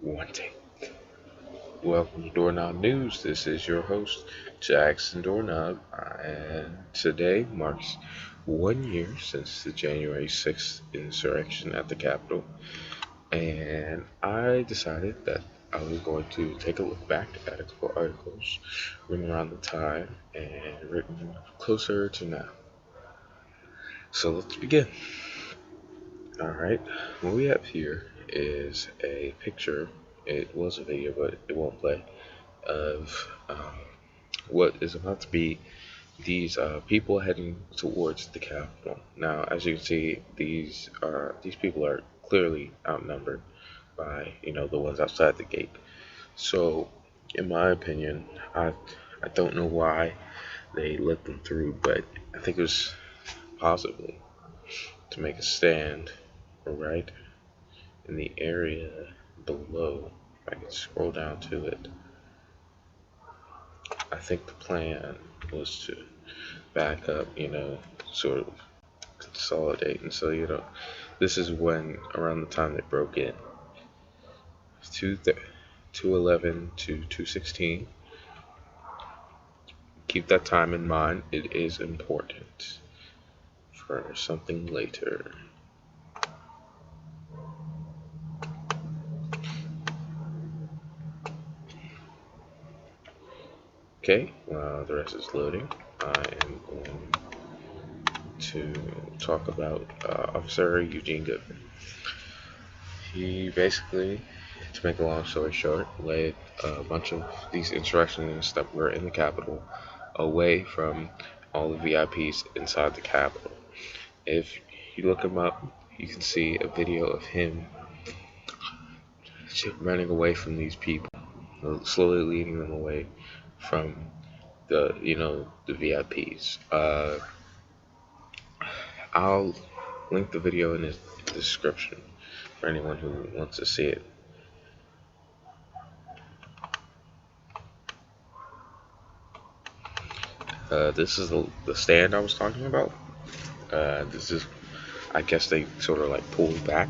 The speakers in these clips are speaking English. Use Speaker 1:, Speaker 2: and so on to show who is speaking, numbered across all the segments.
Speaker 1: wanting. Welcome to Doorknob News. This is your host, Jackson Doorknob, and today marks 1 year since the January 6th insurrection at the Capitol, and I decided that I was going to take a look back at a couple articles written around the time and written closer to now. So let's begin. Alright, what we have here is a picture. It was a video, but it won't play, of what is about to be these people heading towards the Capitol. Now, as you can see, these people are clearly outnumbered by the ones outside the gate. So, in my opinion, I don't know why they let them through, but I think it was possibly to make a stand right in the area below. If I can scroll down to it, I think the plan was to back up, sort of consolidate. And so, this is when, around the time they broke in, 211 to 216. Keep that time in mind. It is important for something later. Okay, while the rest is loading, I am going to talk about Officer Eugene Goodman. He basically, to make a long story short, led a bunch of these insurrectionists that were in the Capitol away from all the VIPs inside the Capitol. If you look him up, you can see a video of him running away from these people, slowly leading them away from the VIPs. I'll link the video in the description for anyone who wants to see it. This is the stand I was talking about. This is, I guess they sort of like pulled back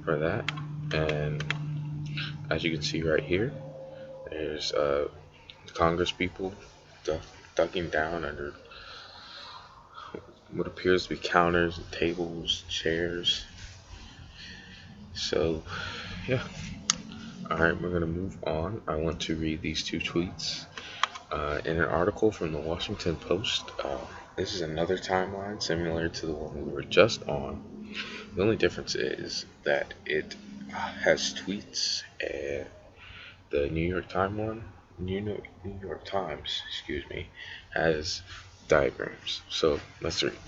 Speaker 1: for that, and as you can see right here, there's Congress people ducking down under what appears to be counters, tables, chairs. So, yeah. Alright, we're going to move on. I want to read these two tweets. In an article from the Washington Post, this is another timeline similar to the one we were just on. The only difference is that it has tweets, and the New York Times, has diagrams. So let's read.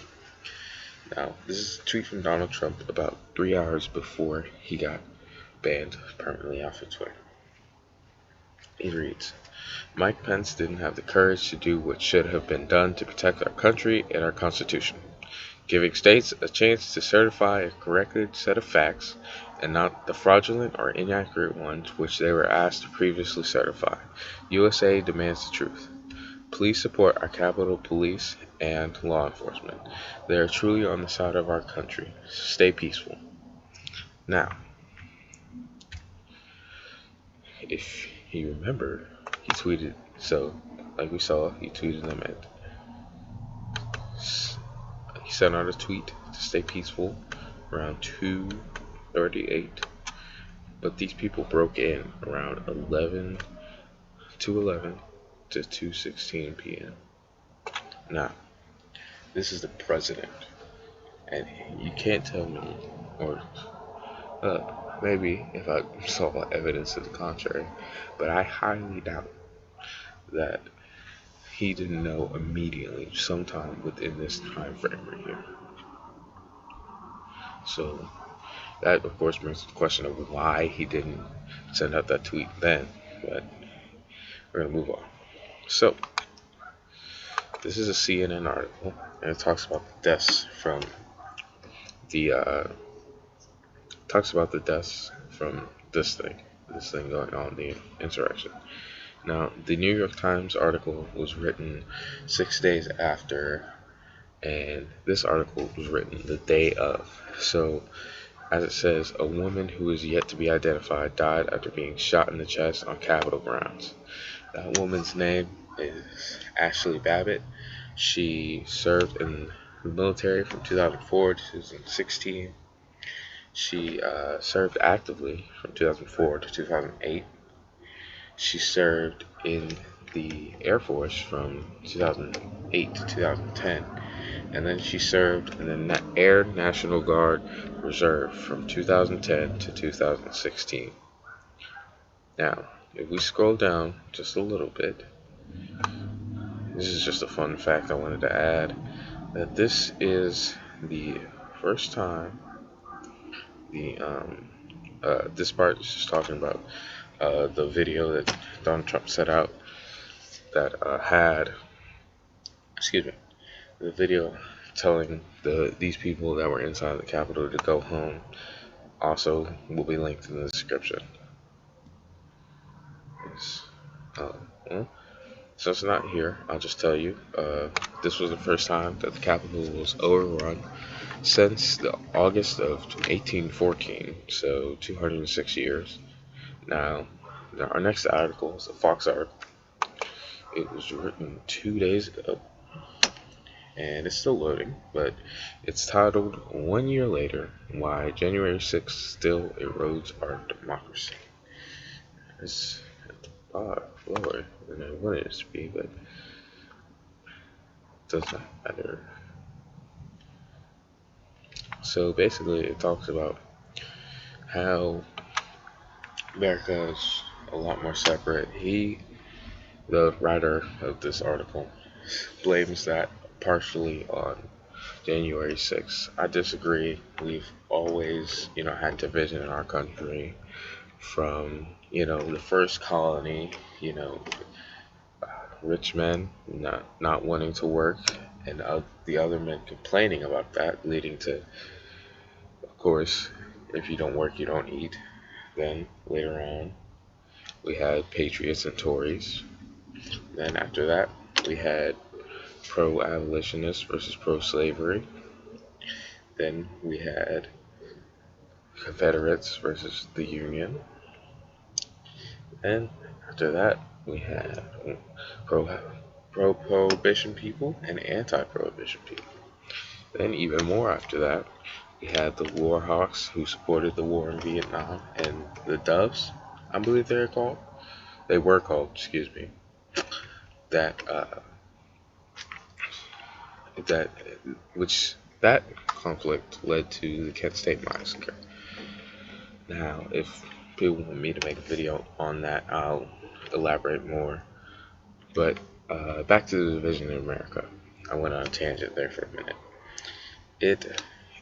Speaker 1: Now, this is a tweet from Donald Trump about 3 hours before he got banned permanently off of Twitter. It reads, Mike Pence didn't have the courage to do what should have been done to protect our country and our Constitution, giving states a chance to certify a corrected set of facts and not the fraudulent or inaccurate ones which they were asked to previously certify. USA demands the truth. Please support our Capitol Police and law enforcement. They are truly on the side of our country. Stay peaceful. Now, if you remember, he tweeted, like we saw, he tweeted them he sent out a tweet to stay peaceful around 2:38, but these people broke in around 11 to 2:16 p.m. Now, this is the president, and you can't tell me, or maybe if I saw evidence to the contrary, but I highly doubt that he didn't know immediately, sometime within this time frame right here. So that, of course, brings the question of why he didn't send out that tweet then, but we're going to move on. So, this is a CNN article, and it talks about the deaths from this thing going on, the insurrection. Now, the New York Times article was written 6 days after, and this article was written the day of. So As it says, a woman who is yet to be identified died after being shot in the chest on Capitol grounds. That woman's name is Ashley Babbitt. She served in the military from 2004 to 2016. She served actively from 2004 to 2008. She served in the Air Force from 2008 to 2010. And then she served in the Air National Guard Reserve from 2010 to 2016. Now, if we scroll down just a little bit, this is just a fun fact I wanted to add, that this is the first time this part is just talking about the video that Donald Trump set out that had, excuse me, the video telling these people that were inside the Capitol to go home also will be linked in the description. Well, so it's not here. I'll just tell you, this was the first time that the Capitol was overrun since the August of 1814, so 206 years. Now, our next article is a Fox article. It was written 2 days ago, and it's still loading, but it's titled, "1 Year Later, Why January 6th Still Erodes Our Democracy." It's lower than I wanted it to be, but it does not matter. So basically, it talks about how America is a lot more separate. The writer of this article, blames that partially on January 6th. I disagree. We've always, had division in our country from, the first colony, rich men not wanting to work and the other men complaining about that, leading to, of course, if you don't work, you don't eat. Then later on, we had patriots and Tories. Then after that, we had pro-abolitionists versus pro-slavery. Then we had Confederates versus the Union. And after that, we had pro-prohibition people and anti-prohibition people. Then even more after that, we had the War Hawks, who supported the war in Vietnam, and the Doves, I believe they were called, excuse me, that conflict led to the Kent State Massacre. Now, if people want me to make a video on that, I'll elaborate more. But back to the division in America. I went on a tangent there for a minute.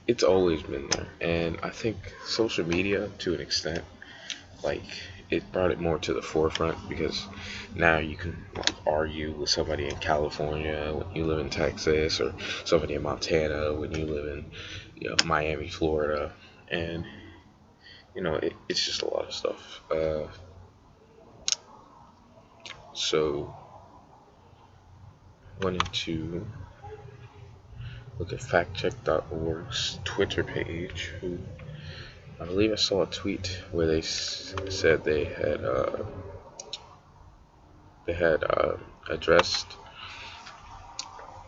Speaker 1: It's always been there, and I think social media, to an extent, it brought it more to the forefront, because now you can argue with somebody in California when you live in Texas, or somebody in Montana when you live in Miami, Florida, and it's just a lot of stuff. So wanted to look at factcheck.org's Twitter page, who I believe I saw a tweet where they said they had addressed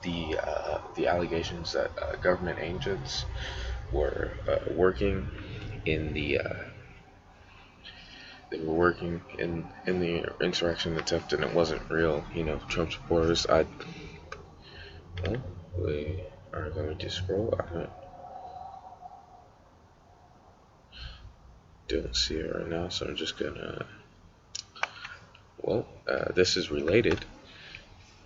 Speaker 1: the allegations that government agents were working in the insurrection attempt, and it wasn't real, Trump supporters. We are going to scroll. I don't see it right now, so I'm just gonna. This is related. It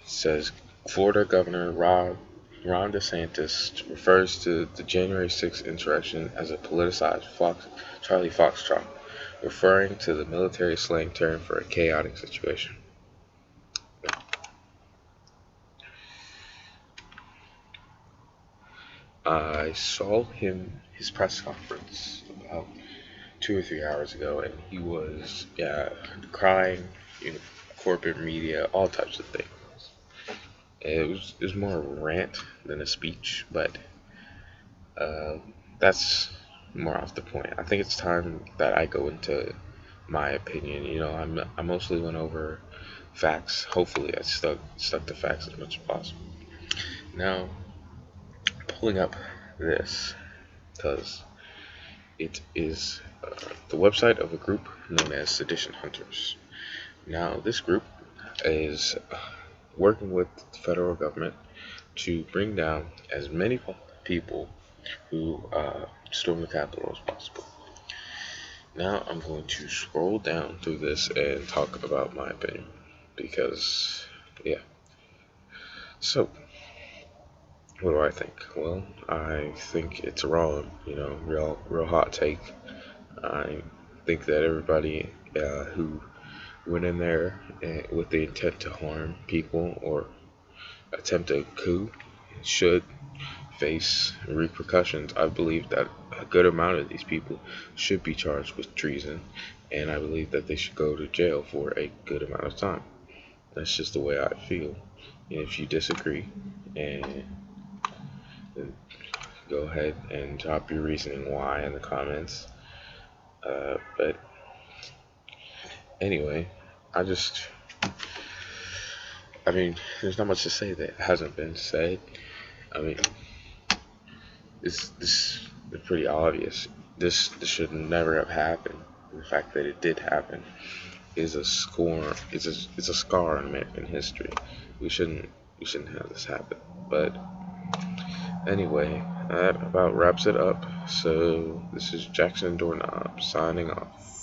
Speaker 1: says Florida Governor Ron DeSantis refers to the January 6th insurrection as a politicized Charlie Foxtrot, referring to the military slang term for a chaotic situation. I saw his press conference about 2 or 3 hours ago, and he was crying, corporate media, all types of things. It was more a rant than a speech, but that's more off the point. I think it's time that I go into my opinion. I mostly went over facts. Hopefully, I stuck to facts as much as possible. Now, pulling up this because it is the website of a group known as Sedition Hunters. Now, this group is working with the federal government to bring down as many people who storm the Capitol as possible. Now, I'm going to scroll down through this and talk about my opinion because, yeah. So, what do I think? Well, I think it's wrong. Real hot take. I think that everybody who went in there with the intent to harm people or attempt a coup should face repercussions. I believe that a good amount of these people should be charged with treason, and I believe that they should go to jail for a good amount of time. That's just the way I feel. If you disagree, and go ahead and drop your reasoning why in the comments. But anyway, I just, I mean, there's not much to say that hasn't been said. I mean, this is pretty obvious. This should never have happened. The fact that it did happen is a score. It's a scar in American history. We shouldn't have this happen. But anyway, that about wraps it up. So this is Jackson Doorknob signing off.